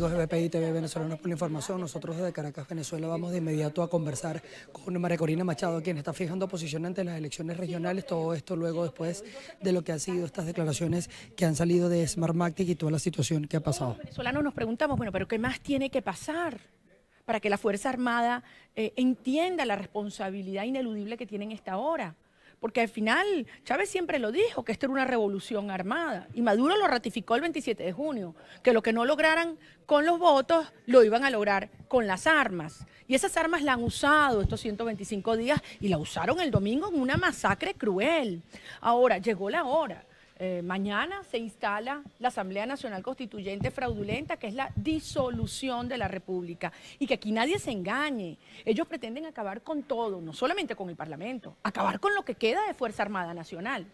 amigos de BPI TV Venezolanos por la información. Nosotros desde Caracas, Venezuela, vamos de inmediato a conversar con María Corina Machado, quien está fijando posición ante las elecciones regionales. Todo esto luego después de lo que han sido estas declaraciones que han salido de Smartmatic y toda la situación que ha pasado. Los venezolanos nos preguntamos, bueno, pero ¿qué más tiene que pasar para que la Fuerza Armada entienda la responsabilidad ineludible que tiene en esta hora? Porque al final Chávez siempre lo dijo, que esto era una revolución armada, y Maduro lo ratificó el 27 de junio, que lo que no lograran con los votos lo iban a lograr con las armas. Y esas armas la han usado estos 125 días y la usaron el domingo en una masacre cruel. Ahora, llegó la hora. Mañana se instala la Asamblea Nacional Constituyente fraudulenta, que es la disolución de la República. Y que aquí nadie se engañe. Ellos pretenden acabar con todo, no solamente con el Parlamento, acabar con lo que queda de Fuerza Armada Nacional.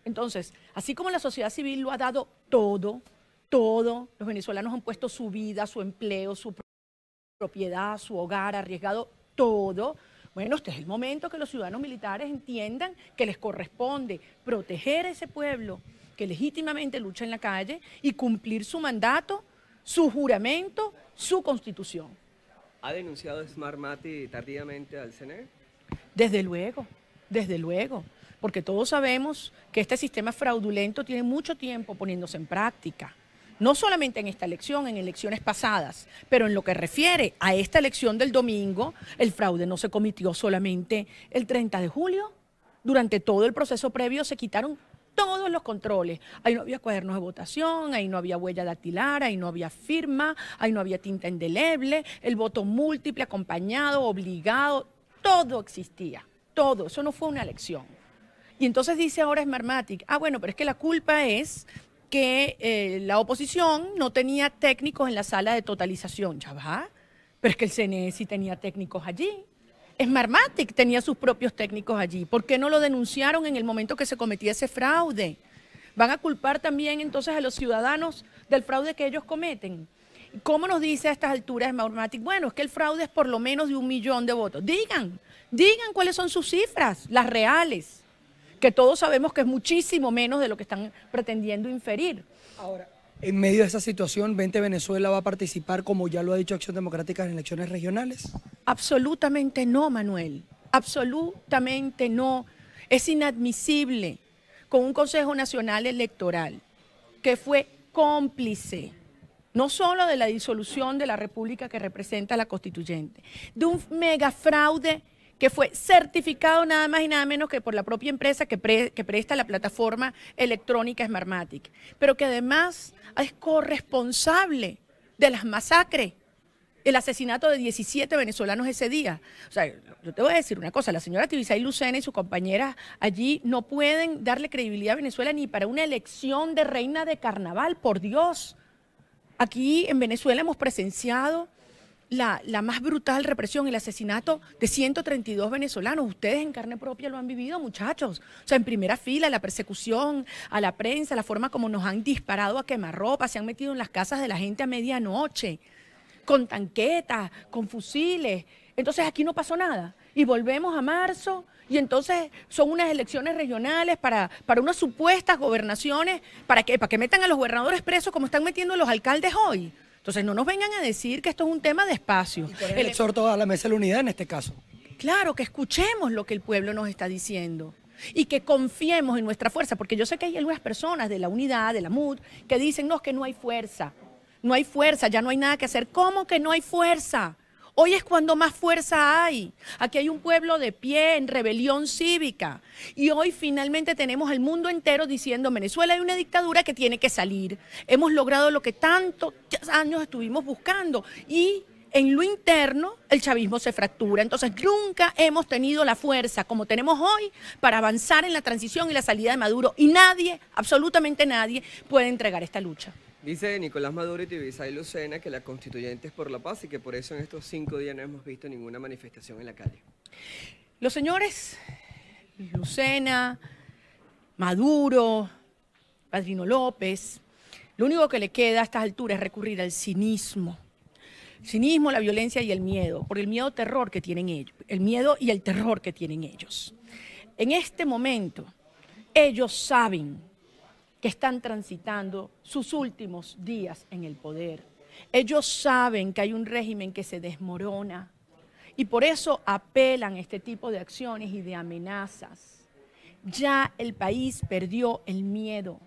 Entonces, así como la sociedad civil lo ha dado todo, los venezolanos han puesto su vida, su empleo, su propiedad, su hogar, arriesgado todo. Bueno, este es el momento que los ciudadanos militares entiendan que les corresponde proteger a ese pueblo que legítimamente lucha en la calle y cumplir su mandato, su juramento, su constitución. ¿Ha denunciado Smartmatic tardíamente al CNE? Desde luego, porque todos sabemos que este sistema fraudulento tiene mucho tiempo poniéndose en práctica. No solamente en esta elección, en elecciones pasadas, pero en lo que refiere a esta elección del domingo, el fraude no se cometió solamente el 30 de julio. Durante todo el proceso previo se quitaron todos los controles. Ahí no había cuadernos de votación, ahí no había huella dactilar, ahí no había firma, ahí no había tinta indeleble, el voto múltiple, acompañado, obligado, todo existía, todo. Eso no fue una elección. Y entonces dice ahora Smartmatic, bueno, pero es que la culpa es que la oposición no tenía técnicos en la sala de totalización. Ya va, pero es que el CNE sí tenía técnicos allí. Smartmatic tenía sus propios técnicos allí. ¿Por qué no lo denunciaron en el momento que se cometía ese fraude? ¿Van a culpar también entonces a los ciudadanos del fraude que ellos cometen? ¿Cómo nos dice a estas alturas Smartmatic? Bueno, es que el fraude es por lo menos de 1 millón de votos. Digan cuáles son sus cifras, las reales, que todos sabemos que es muchísimo menos de lo que están pretendiendo inferir. Ahora, en medio de esa situación, ¿Vente Venezuela va a participar, como ya lo ha dicho Acción Democrática, en elecciones regionales? Absolutamente no, Manuel, absolutamente no. Es inadmisible con un Consejo Nacional Electoral que fue cómplice, no solo de la disolución de la República que representa la Constituyente, de un megafraude que fue certificado nada más y nada menos que por la propia empresa que presta la plataforma electrónica Smartmatic, pero que además es corresponsable de las masacres, el asesinato de 17 venezolanos ese día. O sea, yo te voy a decir una cosa, la señora Tibisay Lucena y su compañera allí no pueden darle credibilidad a Venezuela ni para una elección de reina de carnaval, por Dios. Aquí en Venezuela hemos presenciado la más brutal represión, el asesinato de 132 venezolanos. Ustedes en carne propia lo han vivido, muchachos. O sea, en primera fila, la persecución a la prensa, la forma como nos han disparado a quemarropa, se han metido en las casas de la gente a medianoche, con tanquetas, con fusiles. Entonces aquí no pasó nada. Y volvemos a marzo y entonces son unas elecciones regionales para unas supuestas gobernaciones, ¿para qué? Para que metan a los gobernadores presos como están metiendo a los alcaldes hoy. Entonces no nos vengan a decir que esto es un tema de espacio. El exhorto a la mesa de la unidad en este caso. Claro, que escuchemos lo que el pueblo nos está diciendo y que confiemos en nuestra fuerza, porque yo sé que hay algunas personas de la unidad, de la MUD, que dicen, no, es que no hay fuerza, ya no hay nada que hacer. ¿Cómo que no hay fuerza? Hoy es cuando más fuerza hay. Aquí hay un pueblo de pie en rebelión cívica. Y hoy finalmente tenemos el mundo entero diciendo, en Venezuela hay una dictadura que tiene que salir. Hemos logrado lo que tantos años estuvimos buscando. Y en lo interno el chavismo se fractura. Entonces nunca hemos tenido la fuerza como tenemos hoy para avanzar en la transición y la salida de Maduro. Y nadie, absolutamente nadie, puede entregar esta lucha. Dice Nicolás Maduro y Tibisay Lucena que la constituyente es por la paz y que por eso en estos 5 días no hemos visto ninguna manifestación en la calle. Los señores Lucena, Maduro, Padrino López, lo único que le queda a estas alturas es recurrir al cinismo. El cinismo, la violencia y el miedo, por el miedo-terror que tienen ellos, el miedo y el terror que tienen ellos. En este momento, ellos saben que están transitando sus últimos días en el poder. Ellos saben que hay un régimen que se desmorona y por eso apelan a este tipo de acciones y de amenazas. Ya el país perdió el miedo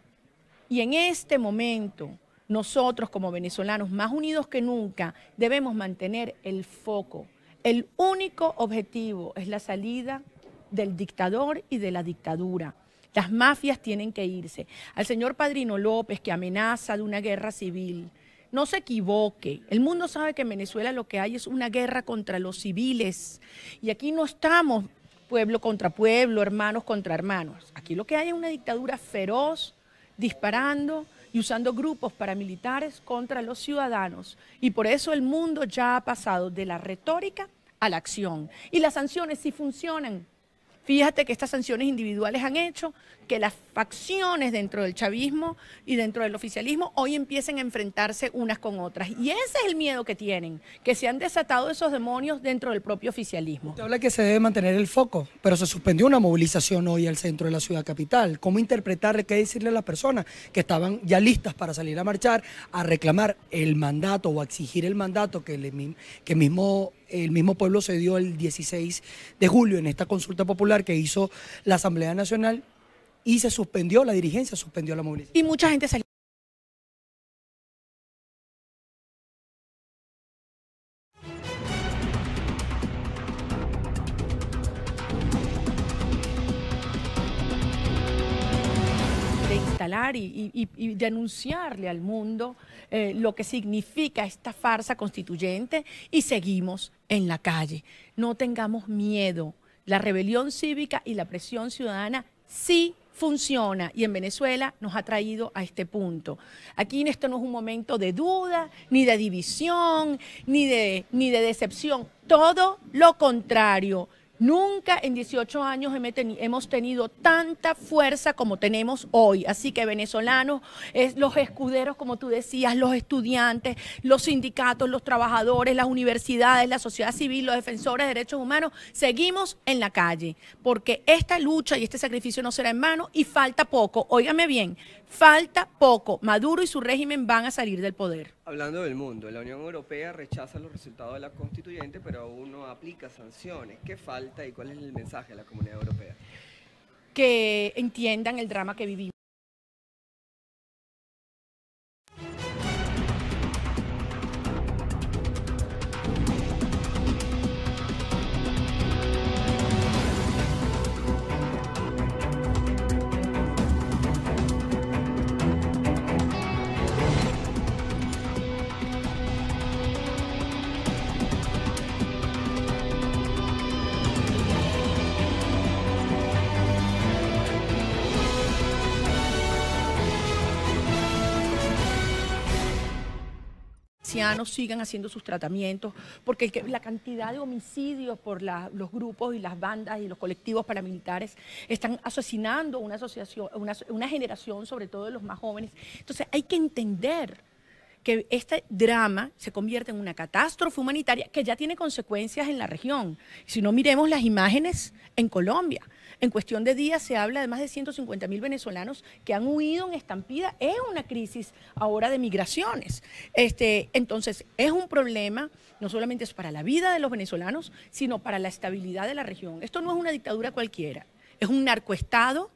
y en este momento nosotros como venezolanos, más unidos que nunca, debemos mantener el foco. El único objetivo es la salida del dictador y de la dictadura. Las mafias tienen que irse. Al señor Padrino López, que amenaza de una guerra civil, no se equivoque. El mundo sabe que en Venezuela lo que hay es una guerra contra los civiles. Y aquí no estamos pueblo contra pueblo, hermanos contra hermanos. Aquí lo que hay es una dictadura feroz, disparando y usando grupos paramilitares contra los ciudadanos. Y por eso el mundo ya ha pasado de la retórica a la acción. Y las sanciones sí funcionan. Fíjate que estas sanciones individuales han hecho que las facciones dentro del chavismo y dentro del oficialismo hoy empiecen a enfrentarse unas con otras. Y ese es el miedo que tienen, que se han desatado esos demonios dentro del propio oficialismo. Usted habla que se debe mantener el foco, pero se suspendió una movilización hoy al centro de la ciudad capital. ¿Cómo interpretar, qué decirle a las personas que estaban ya listas para salir a marchar, a reclamar el mandato o a exigir el mandato que el mismo pueblo se dio el 16 de julio en esta consulta popular que hizo la Asamblea Nacional y se suspendió, la dirigencia suspendió la movilización? Y mucha gente salió. De instalar y de anunciarle al mundo lo que significa esta farsa constituyente y seguimos en la calle. No tengamos miedo. La rebelión cívica y la presión ciudadana sí funciona y en Venezuela nos ha traído a este punto. Aquí esto no es un momento de duda, ni de división, ni de decepción. Todo lo contrario. Nunca en 18 años hemos tenido tanta fuerza como tenemos hoy. Así que venezolanos, los escuderos, como tú decías, los estudiantes, los sindicatos, los trabajadores, las universidades, la sociedad civil, los defensores de derechos humanos, seguimos en la calle. Porque esta lucha y este sacrificio no será en vano y falta poco. Óigame bien, falta poco. Maduro y su régimen van a salir del poder. Hablando del mundo, la Unión Europea rechaza los resultados de la constituyente, pero aún no aplica sanciones. ¿Qué falta y cuál es el mensaje a la comunidad europea? Que entiendan el drama que vivimos. Sigan haciendo sus tratamientos, porque la cantidad de homicidios por los grupos y las bandas y los colectivos paramilitares están asesinando una generación, sobre todo de los más jóvenes. Entonces hay que entender que este drama se convierte en una catástrofe humanitaria que ya tiene consecuencias en la región. Si no, miremos las imágenes en Colombia. En cuestión de días se habla de más de 150.000 venezolanos que han huido en estampida. Es una crisis ahora de migraciones. Entonces, es un problema, no solamente es para la vida de los venezolanos, sino para la estabilidad de la región. Esto no es una dictadura cualquiera, es un narcoestado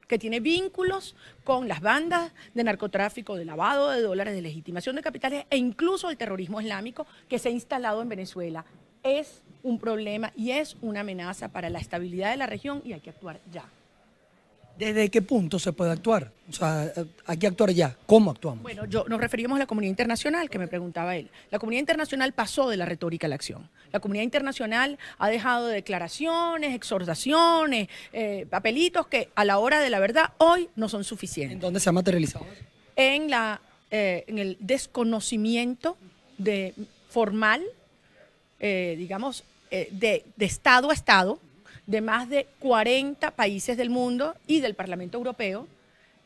que tiene vínculos con las bandas de narcotráfico, de lavado de dólares, de legitimación de capitales e incluso el terrorismo islámico que se ha instalado en Venezuela. Es un problema y es una amenaza para la estabilidad de la región y hay que actuar ya. ¿Desde qué punto se puede actuar? O sea, hay que actuar ya. ¿Cómo actuamos? Bueno, nos referimos a la comunidad internacional, que me preguntaba él. La comunidad internacional pasó de la retórica a la acción. La comunidad internacional ha dejado de declaraciones, exhortaciones, papelitos que a la hora de la verdad hoy no son suficientes. ¿En dónde se ha materializado eso? En el desconocimiento formal, digamos, de Estado a Estado, de más de 40 países del mundo y del Parlamento Europeo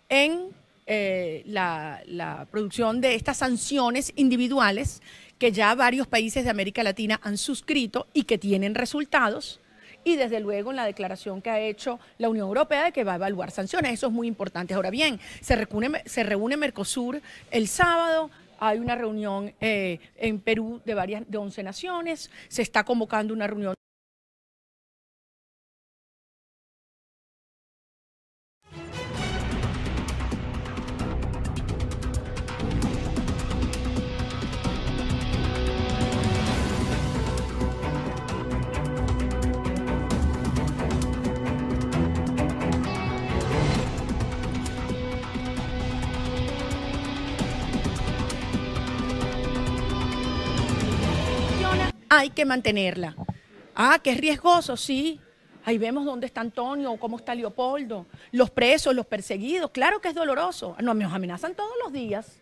en la producción de estas sanciones individuales que ya varios países de América Latina han suscrito y que tienen resultados, y desde luego en la declaración que ha hecho la Unión Europea de que va a evaluar sanciones. Eso es muy importante. Ahora bien, se reúne Mercosur el sábado Hay una reunión en Perú de 11 naciones, se está convocando una reunión. Hay que mantenerla. Que es riesgoso, sí. Ahí vemos dónde está Antonio, cómo está Leopoldo, los presos, los perseguidos. Claro que es doloroso. Nos amenazan todos los días.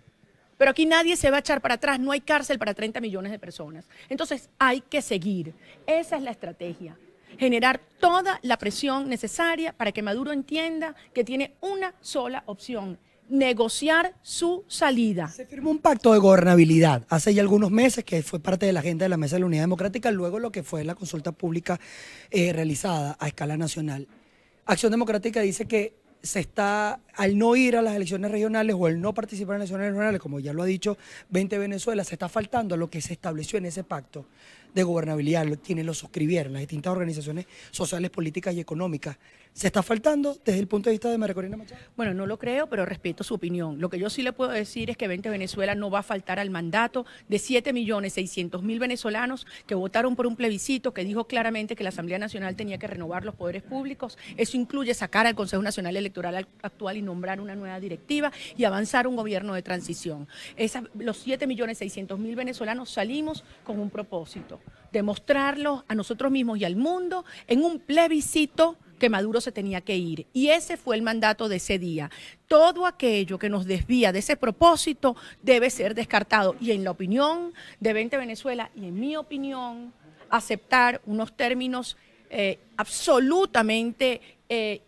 Pero aquí nadie se va a echar para atrás. No hay cárcel para 30 millones de personas. Entonces hay que seguir. Esa es la estrategia. Generar toda la presión necesaria para que Maduro entienda que tiene una sola opción: negociar su salida. Se firmó un pacto de gobernabilidad hace ya algunos meses que fue parte de la agenda de la Mesa de la Unidad Democrática, luego lo que fue la consulta pública realizada a escala nacional. Acción Democrática dice que se está, al no ir a las elecciones regionales o al no participar en las elecciones regionales, como ya lo ha dicho 20 Venezuela, se está faltando a lo que se estableció en ese pacto de gobernabilidad, quienes lo suscribieron, las distintas organizaciones sociales, políticas y económicas. ¿Se está faltando desde el punto de vista de María Corina Machado? Bueno, no lo creo, pero respeto su opinión. Lo que yo sí le puedo decir es que 20 Venezuela no va a faltar al mandato de 7.600.000 venezolanos que votaron por un plebiscito que dijo claramente que la Asamblea Nacional tenía que renovar los poderes públicos. Eso incluye sacar al Consejo Nacional Electoral actual y nombrar una nueva directiva y avanzar un gobierno de transición. Los 7.600.000 venezolanos salimos con un propósito: demostrarlo a nosotros mismos y al mundo en un plebiscito que Maduro se tenía que ir. Y ese fue el mandato de ese día. Todo aquello que nos desvía de ese propósito debe ser descartado. Y en la opinión de 20 Venezuela y en mi opinión, aceptar unos términos absolutamente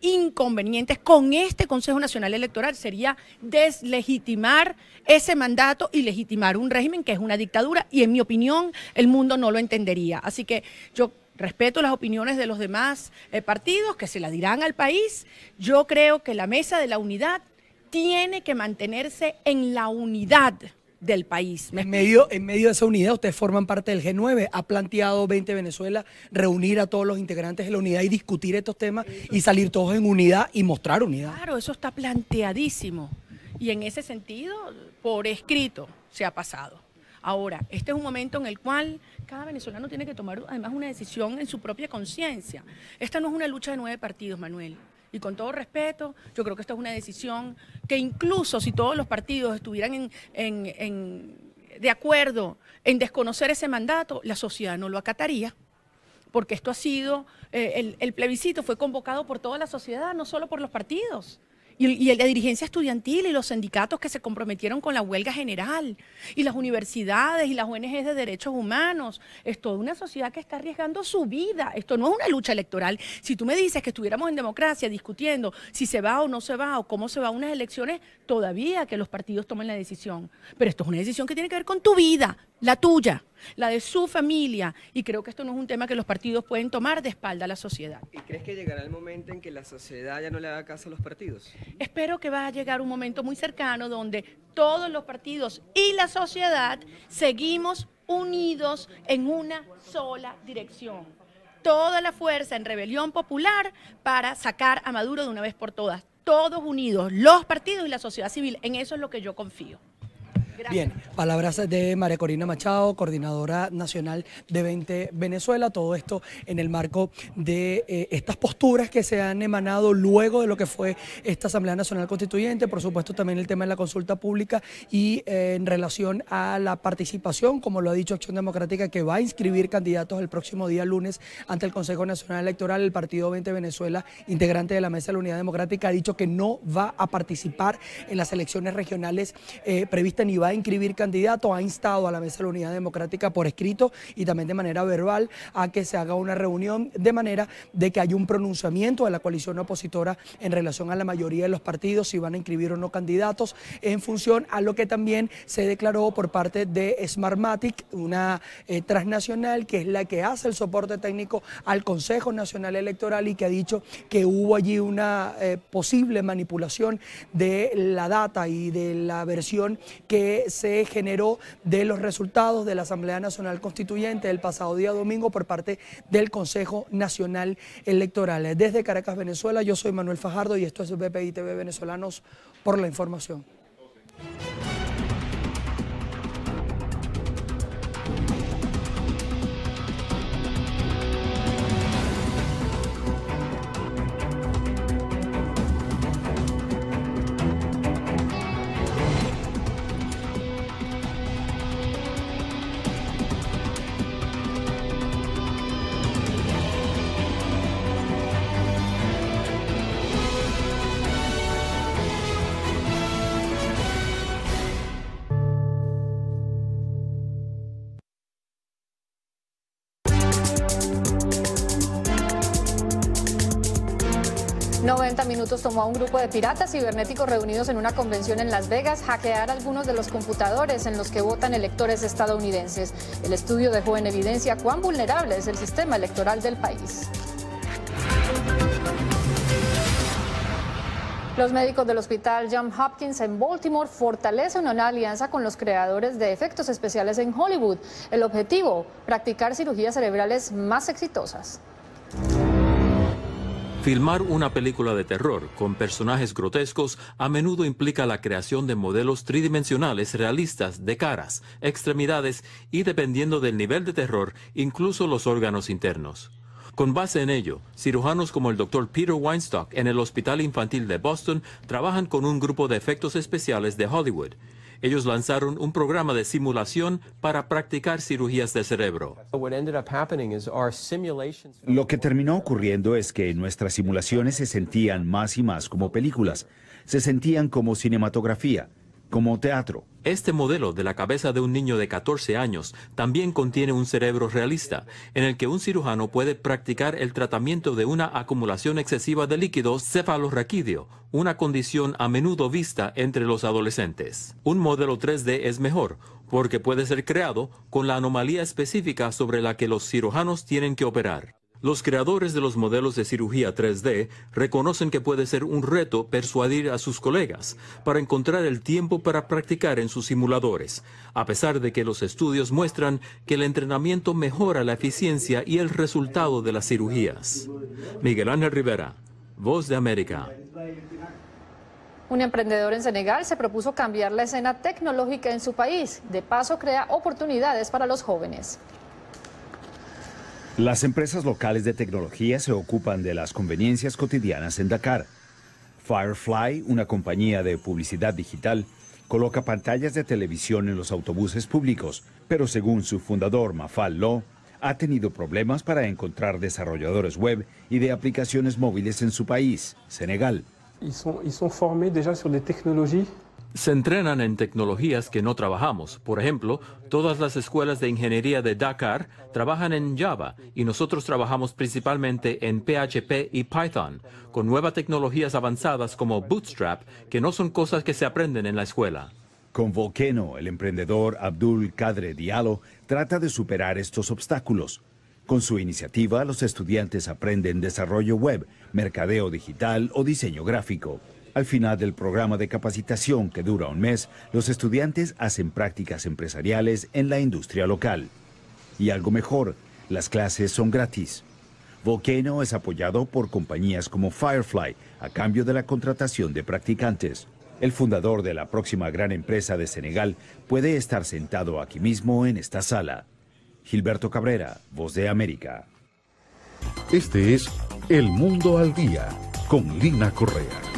inconvenientes con este Consejo Nacional Electoral sería deslegitimar ese mandato y legitimar un régimen que es una dictadura, y en mi opinión el mundo no lo entendería. Así que yo respeto las opiniones de los demás partidos que se la dirán al país. Yo creo que la mesa de la unidad tiene que mantenerse en la unidad del país. En medio de esa unidad, ustedes forman parte del G9. ¿Ha planteado 20 Venezuela reunir a todos los integrantes de la unidad y discutir estos temas y salir todos en unidad y mostrar unidad? Claro, eso está planteadísimo. Y en ese sentido, por escrito, se ha pasado. Ahora, este es un momento en el cual cada venezolano tiene que tomar además una decisión en su propia conciencia. Esta no es una lucha de 9 partidos, Manuel. Y con todo respeto, yo creo que esta es una decisión que incluso si todos los partidos estuvieran de acuerdo en desconocer ese mandato, la sociedad no lo acataría, porque esto ha sido, el plebiscito fue convocado por toda la sociedad, no solo por los partidos. Y la dirigencia estudiantil y los sindicatos que se comprometieron con la huelga general, y las universidades y las ONGs de derechos humanos. Es toda una sociedad que está arriesgando su vida. Esto no es una lucha electoral. Si tú me dices que estuviéramos en democracia discutiendo si se va o no se va o cómo se va a unas elecciones, todavía que los partidos tomen la decisión. Pero esto es una decisión que tiene que ver con tu vida, la tuya, la de su familia, y creo que esto no es un tema que los partidos pueden tomar de espalda a la sociedad. ¿Y crees que llegará el momento en que la sociedad ya no le haga caso a los partidos? Espero que va a llegar un momento muy cercano donde todos los partidos y la sociedad seguimos unidos en una sola dirección. Toda la fuerza en rebelión popular para sacar a Maduro de una vez por todas. Todos unidos, los partidos y la sociedad civil. En eso es lo que yo confío. Gracias. Bien, palabras de María Corina Machado, coordinadora nacional de 20 Venezuela, todo esto en el marco de estas posturas que se han emanado luego de lo que fue esta Asamblea Nacional Constituyente, por supuesto también el tema de la consulta pública y en relación a la participación, como lo ha dicho Acción Democrática, que va a inscribir candidatos el próximo día lunes ante el Consejo Nacional Electoral. El partido 20 Venezuela, integrante de la Mesa de la Unidad Democrática, ha dicho que no va a participar en las elecciones regionales previstas ni va a inscribir candidatos. Ha instado a la Mesa de la Unidad Democrática por escrito y también de manera verbal a que se haga una reunión de manera de que haya un pronunciamiento de la coalición opositora en relación a la mayoría de los partidos, si van a inscribir o no candidatos, en función a lo que también se declaró por parte de Smartmatic, una transnacional que es la que hace el soporte técnico al Consejo Nacional Electoral y que ha dicho que hubo allí una posible manipulación de la data y de la versión que que se generó de los resultados de la Asamblea Nacional Constituyente del pasado día domingo por parte del Consejo Nacional Electoral. Desde Caracas, Venezuela, yo soy Manuel Fajardo y esto es BPI TV Venezolanos por la información. Minutos tomó a un grupo de piratas cibernéticos reunidos en una convención en Las Vegas hackear algunos de los computadores en los que votan electores estadounidenses. El estudio dejó en evidencia cuán vulnerable es el sistema electoral del país. Los médicos del Hospital Johns Hopkins en Baltimore fortalecen una alianza con los creadores de efectos especiales en Hollywood. El objetivo, practicar cirugías cerebrales más exitosas. Filmar una película de terror con personajes grotescos a menudo implica la creación de modelos tridimensionales realistas de caras, extremidades y, dependiendo del nivel de terror, incluso los órganos internos. Con base en ello, cirujanos como el Dr. Peter Weinstock en el Hospital Infantil de Boston trabajan con un grupo de efectos especiales de Hollywood. Ellos lanzaron un programa de simulación para practicar cirugías de cerebro. Lo que terminó ocurriendo es que nuestras simulaciones se sentían más y más como películas. Se sentían como cinematografía, como teatro. Este modelo de la cabeza de un niño de 14 años también contiene un cerebro realista, en el que un cirujano puede practicar el tratamiento de una acumulación excesiva de líquido cefalorraquídeo, una condición a menudo vista entre los adolescentes. Un modelo 3D es mejor, porque puede ser creado con la anomalía específica sobre la que los cirujanos tienen que operar. Los creadores de los modelos de cirugía 3D reconocen que puede ser un reto persuadir a sus colegas para encontrar el tiempo para practicar en sus simuladores, a pesar de que los estudios muestran que el entrenamiento mejora la eficiencia y el resultado de las cirugías. Miguel Ángel Rivera, Voz de América. Un emprendedor en Senegal se propuso cambiar la escena tecnológica en su país. De paso, crea oportunidades para los jóvenes. Las empresas locales de tecnología se ocupan de las conveniencias cotidianas en Dakar. Firefly, una compañía de publicidad digital, coloca pantallas de televisión en los autobuses públicos, pero según su fundador, Mafal Lo, ha tenido problemas para encontrar desarrolladores web y de aplicaciones móviles en su país, Senegal. Se entrenan en tecnologías que no trabajamos. Por ejemplo, todas las escuelas de ingeniería de Dakar trabajan en Java y nosotros trabajamos principalmente en PHP y Python, con nuevas tecnologías avanzadas como Bootstrap, que no son cosas que se aprenden en la escuela. Con Volcano, el emprendedor Abdul Kadre Diallo trata de superar estos obstáculos. Con su iniciativa, los estudiantes aprenden desarrollo web, mercadeo digital o diseño gráfico. Al final del programa de capacitación, que dura un mes, los estudiantes hacen prácticas empresariales en la industria local. Y algo mejor, las clases son gratis. Volcano es apoyado por compañías como Firefly a cambio de la contratación de practicantes. El fundador de la próxima gran empresa de Senegal puede estar sentado aquí mismo en esta sala. Gilberto Cabrera, Voz de América. Este es El Mundo al Día, con Lina Correa.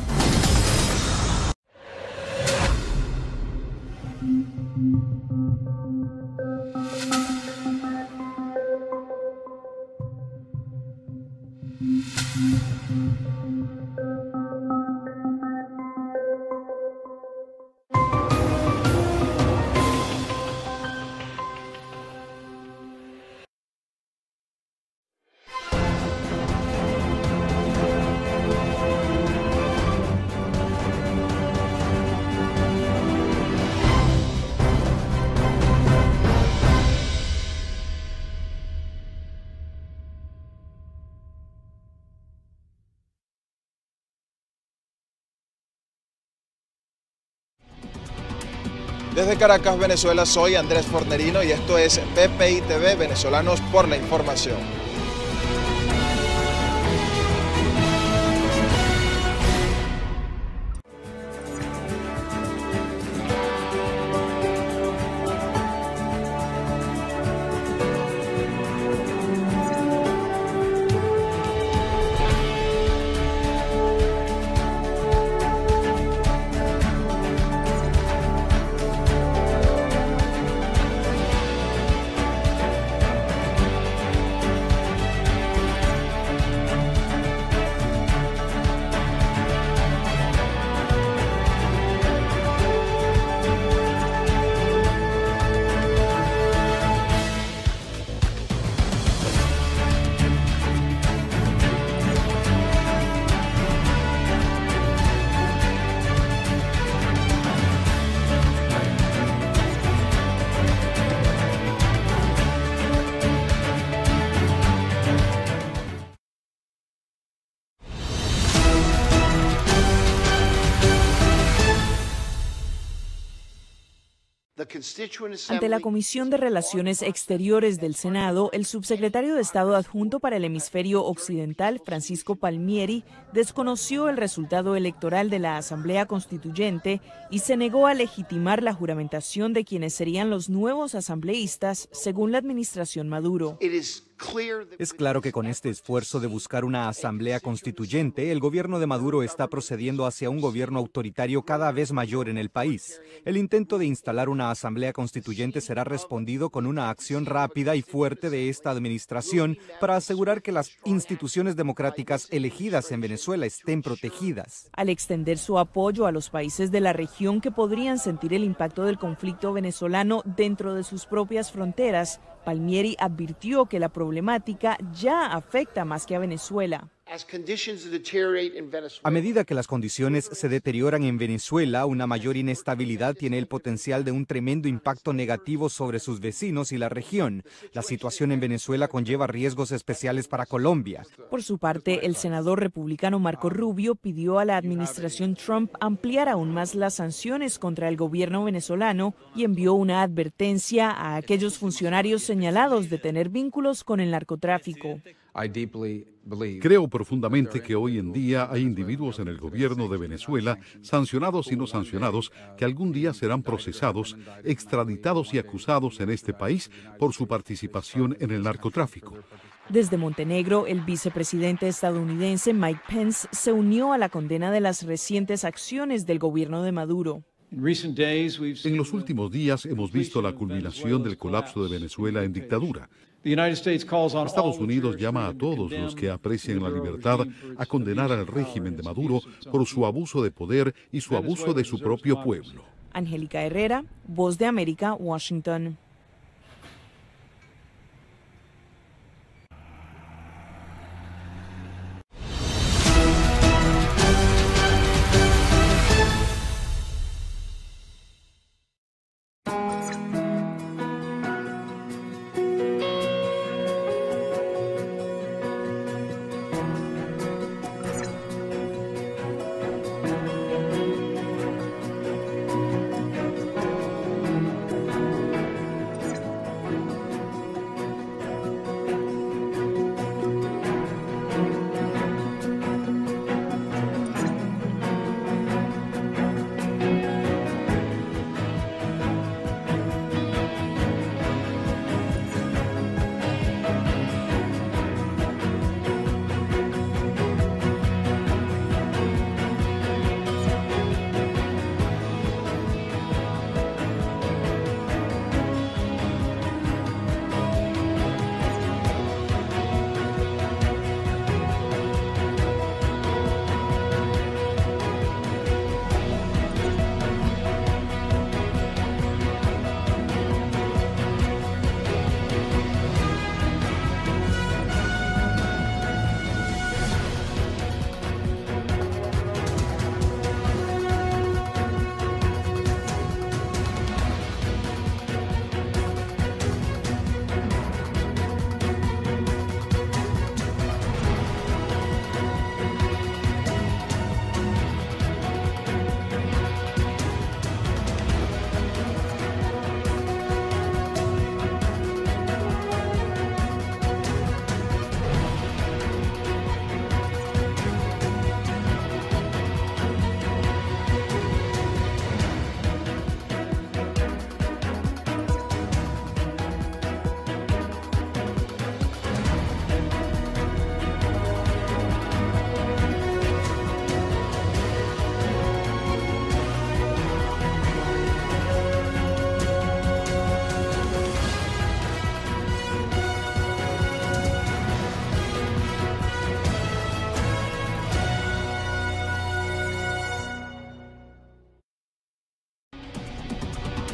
Desde Caracas, Venezuela, soy Andrés Fornerino y esto es BPI TV, Venezolanos por la Información. Ante la Comisión de Relaciones Exteriores del Senado, el subsecretario de Estado adjunto para el hemisferio occidental, Francisco Palmieri, desconoció el resultado electoral de la Asamblea Constituyente y se negó a legitimar la juramentación de quienes serían los nuevos asambleístas, según la administración Maduro. Es claro que con este esfuerzo de buscar una asamblea constituyente, el gobierno de Maduro está procediendo hacia un gobierno autoritario cada vez mayor en el país. El intento de instalar una asamblea constituyente será respondido con una acción rápida y fuerte de esta administración para asegurar que las instituciones democráticas elegidas en Venezuela estén protegidas. Al extender su apoyo a los países de la región que podrían sentir el impacto del conflicto venezolano dentro de sus propias fronteras, Palmieri advirtió que la problemática ya afecta más que a Venezuela. A medida que las condiciones se deterioran en Venezuela, una mayor inestabilidad tiene el potencial de un tremendo impacto negativo sobre sus vecinos y la región. La situación en Venezuela conlleva riesgos especiales para Colombia. Por su parte, el senador republicano Marco Rubio pidió a la administración Trump ampliar aún más las sanciones contra el gobierno venezolano y envió una advertencia a aquellos funcionarios señalados de tener vínculos con el narcotráfico. Creo profundamente que hoy en día hay individuos en el gobierno de Venezuela, sancionados y no sancionados, que algún día serán procesados, extraditados y acusados en este país por su participación en el narcotráfico. Desde Montenegro, el vicepresidente estadounidense Mike Pence se unió a la condena de las recientes acciones del gobierno de Maduro. En los últimos días hemos visto la culminación del colapso de Venezuela en dictadura. Estados Unidos llama a todos los que aprecian la libertad a condenar al régimen de Maduro por su abuso de poder y su abuso de su propio pueblo. Angélica Herrera, Voz de América, Washington.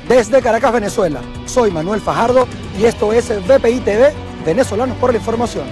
Desde Caracas, Venezuela, soy Manuel Fajardo y esto es BPI TV, Venezolanos por la Información.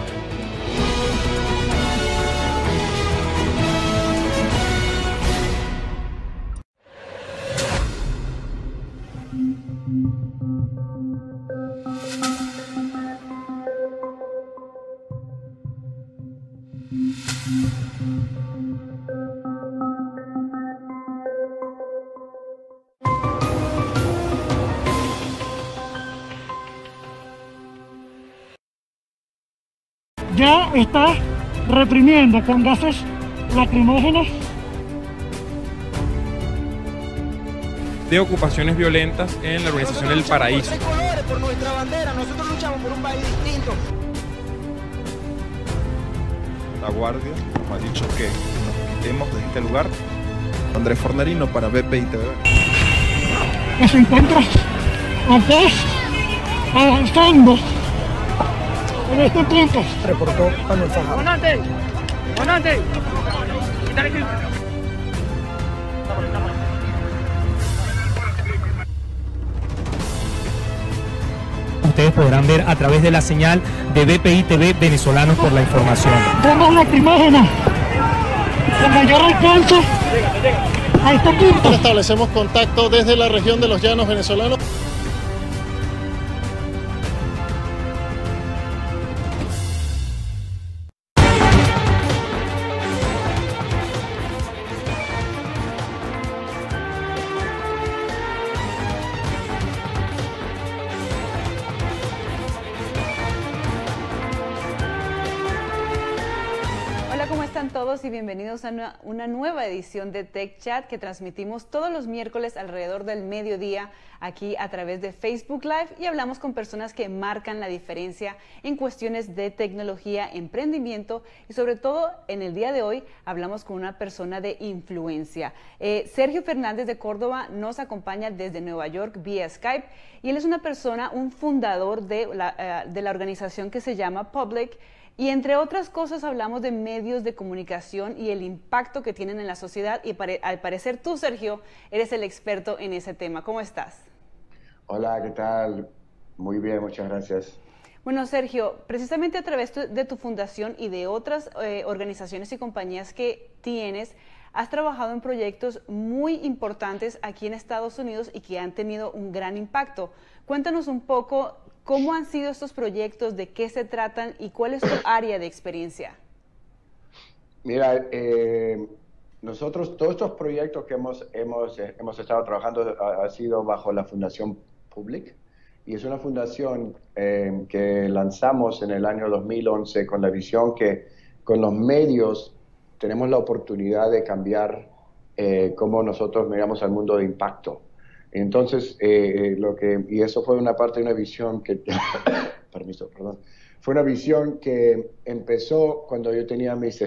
Ya está reprimiendo con gases lacrimógenos de ocupaciones violentas en la urbanización El Paraíso. Por nuestra bandera, nosotros luchamos por un país distinto. La Guardia me ha dicho que nos quitemos de este lugar. Andrés Fornerino para BPI TV. Que se encuentra acá avanzando en este tiempo. Reportó Manuel Fajardo. ¡Buenate! ¡Buenate! Ustedes podrán ver a través de la señal de BPI TV Venezolanos por la Información. Bombas lacrimógenas con mayor alcance a este punto. Establecemos contacto desde la región de los Llanos venezolanos. Todos y bienvenidos a una nueva edición de Tech Chat que transmitimos todos los miércoles alrededor del mediodía aquí a través de Facebook Live y hablamos con personas que marcan la diferencia en cuestiones de tecnología, emprendimiento y sobre todo en el día de hoy hablamos con una persona de influencia. Sergio Fernández de Córdoba nos acompaña desde Nueva York vía Skype y él es una persona, un fundador de la organización que se llama Public. Y entre otras cosas hablamos de medios de comunicación y el impacto que tienen en la sociedad y al parecer tú, Sergio, eres el experto en ese tema. ¿Cómo estás? Hola, ¿qué tal? Muy bien, muchas gracias. Bueno, Sergio, precisamente a través de tu fundación y de otras organizaciones y compañías que tienes, has trabajado en proyectos muy importantes aquí en Estados Unidos y que han tenido un gran impacto. Cuéntanos un poco cómo han sido estos proyectos, de qué se tratan y cuál es tu área de experiencia. Mira, nosotros todos estos proyectos que hemos estado trabajando ha sido bajo la Fundación Public y es una fundación que lanzamos en el año 2011 con la visión que con los medios tenemos la oportunidad de cambiar cómo nosotros miramos al mundo de impacto. Entonces, y eso fue una parte de una visión que, fue una visión que empezó cuando yo tenía mis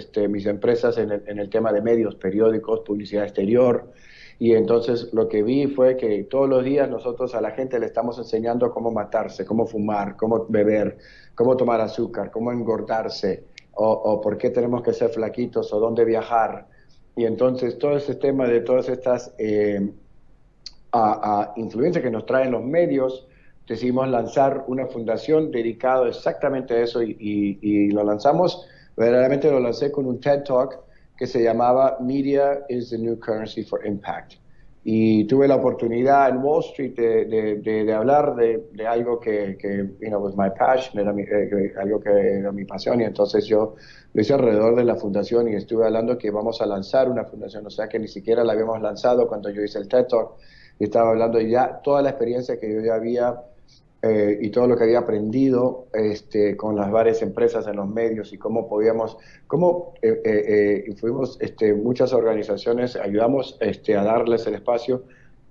empresas en el tema de medios, periódicos, publicidad exterior, y entonces lo que vi fue que todos los días nosotros a la gente le estamos enseñando cómo matarse, cómo fumar, cómo beber, cómo tomar azúcar, cómo engordarse, o por qué tenemos que ser flaquitos, o dónde viajar, y entonces todo ese tema de todas estas influencia que nos traen los medios, decidimos lanzar una fundación dedicada exactamente a eso y lo lanzamos, verdaderamente lo lancé con un TED Talk que se llamaba Media is the New Currency for Impact. Y tuve la oportunidad en Wall Street de hablar de algo que was my passion, algo que era mi pasión, y entonces yo lo hice alrededor de la fundación y estuve hablando que vamos a lanzar una fundación, o sea que ni siquiera la habíamos lanzado cuando yo hice el TED Talk. Y estaba hablando ya toda la experiencia que yo ya había y todo lo que había aprendido con las varias empresas en los medios y cómo fuimos muchas organizaciones, ayudamos a darles el espacio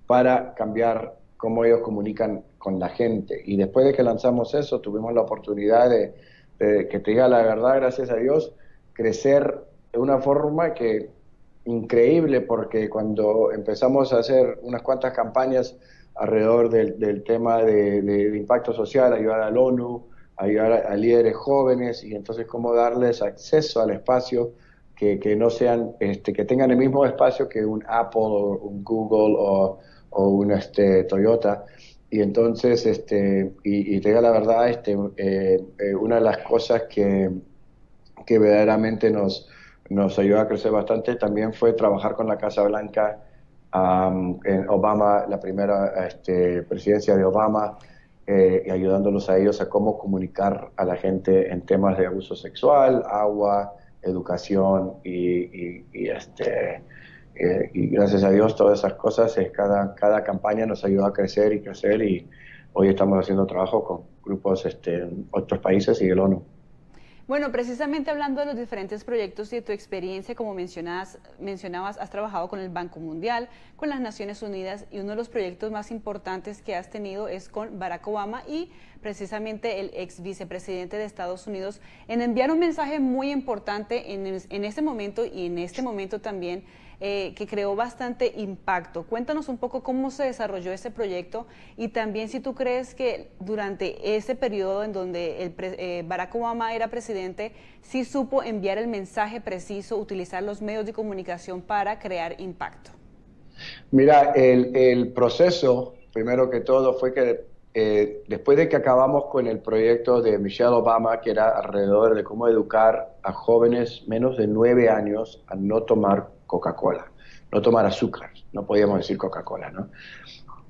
para cambiar cómo ellos comunican con la gente. Y después de que lanzamos eso, tuvimos la oportunidad de que te diga la verdad, gracias a Dios, crecer de una forma increíble, porque cuando empezamos a hacer unas cuantas campañas alrededor del tema de impacto social, ayudar al ONU, ayudar a líderes jóvenes, y entonces cómo darles acceso al espacio que no sean, que tengan el mismo espacio que un Apple o un Google o un Toyota. Y entonces, y te digo la verdad, una de las cosas que verdaderamente nos ayudó a crecer bastante también fue trabajar con la Casa Blanca en Obama, la primera presidencia de Obama, y ayudándolos a ellos a cómo comunicar a la gente en temas de abuso sexual, agua, educación y gracias a Dios todas esas cosas, cada campaña nos ayudó a crecer y hoy estamos haciendo trabajo con grupos en otros países y el ONU. Bueno, precisamente hablando de los diferentes proyectos y de tu experiencia, como mencionabas, has trabajado con el Banco Mundial, con las Naciones Unidas, y uno de los proyectos más importantes que has tenido es con Barack Obama y precisamente el ex vicepresidente de Estados Unidos, en enviar un mensaje muy importante en ese momento y en este momento también, que creó bastante impacto. Cuéntanos un poco cómo se desarrolló ese proyecto y también si tú crees que durante ese periodo en donde Barack Obama era presidente, sí supo enviar el mensaje preciso, utilizar los medios de comunicación para crear impacto. Mira, el proceso, primero que todo, fue que después de que acabamos con el proyecto de Michelle Obama, que era alrededor de cómo educar a jóvenes menos de 9 años a no tomar Coca-Cola, no tomar azúcar, no podíamos decir Coca-Cola, ¿no?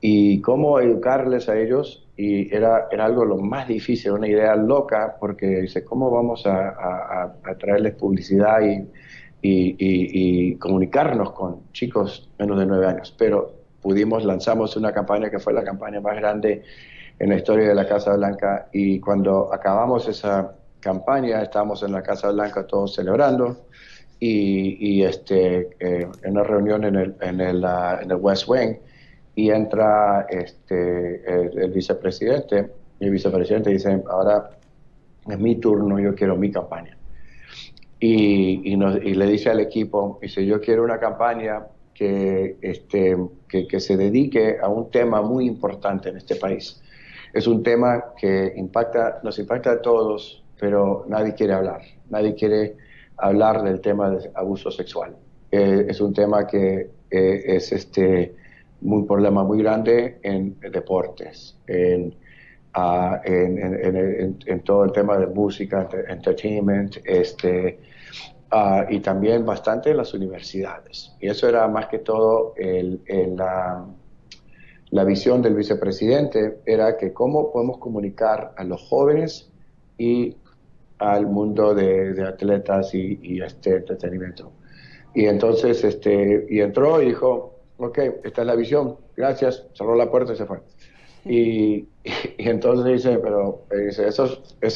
Y cómo educarles a ellos, y era algo lo más difícil, una idea loca, porque dice, ¿cómo vamos a traerles publicidad y comunicarnos con chicos menos de 9 años? Pero lanzamos una campaña que fue la campaña más grande en la historia de la Casa Blanca, y cuando acabamos esa campaña, estábamos en la Casa Blanca todos celebrando, y en una reunión en el West Wing, y entra el vicepresidente, y el vicepresidente dice, ahora es mi turno, yo quiero mi campaña. Y le dice al equipo, dice, yo quiero una campaña que se dedique a un tema muy importante en este país. Es un tema que nos impacta a todos, pero nadie quiere hablar. Nadie quiere hablar del tema de abuso sexual. Es un tema que es un problema muy grande en deportes, en todo el tema de música, entertainment, y también bastante en las universidades. Y eso era más que todo la visión del vicepresidente, era que cómo podemos comunicar a los jóvenes y al mundo de atletas y entretenimiento. Y entonces y entró y dijo, ok, esta es la visión, gracias, cerró la puerta y se fue. Y entonces dice, pero ese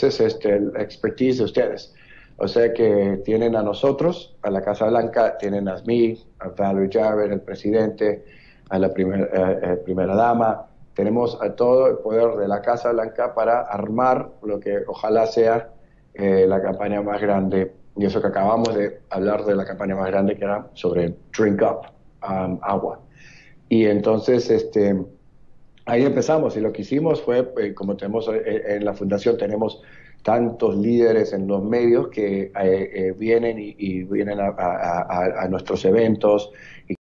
es el expertise de ustedes. O sea que tienen a nosotros, a la Casa Blanca, tienen a mí, a Valerie Jarrett, el presidente, a la primera dama, tenemos a todo el poder de la Casa Blanca para armar lo que ojalá sea la campaña más grande, y eso que acabamos de hablar de la campaña más grande, que era sobre Drink Up, agua. Y entonces ahí empezamos, y lo que hicimos fue, como tenemos en la fundación, tenemos tantos líderes en los medios que vienen y vienen a nuestros eventos, y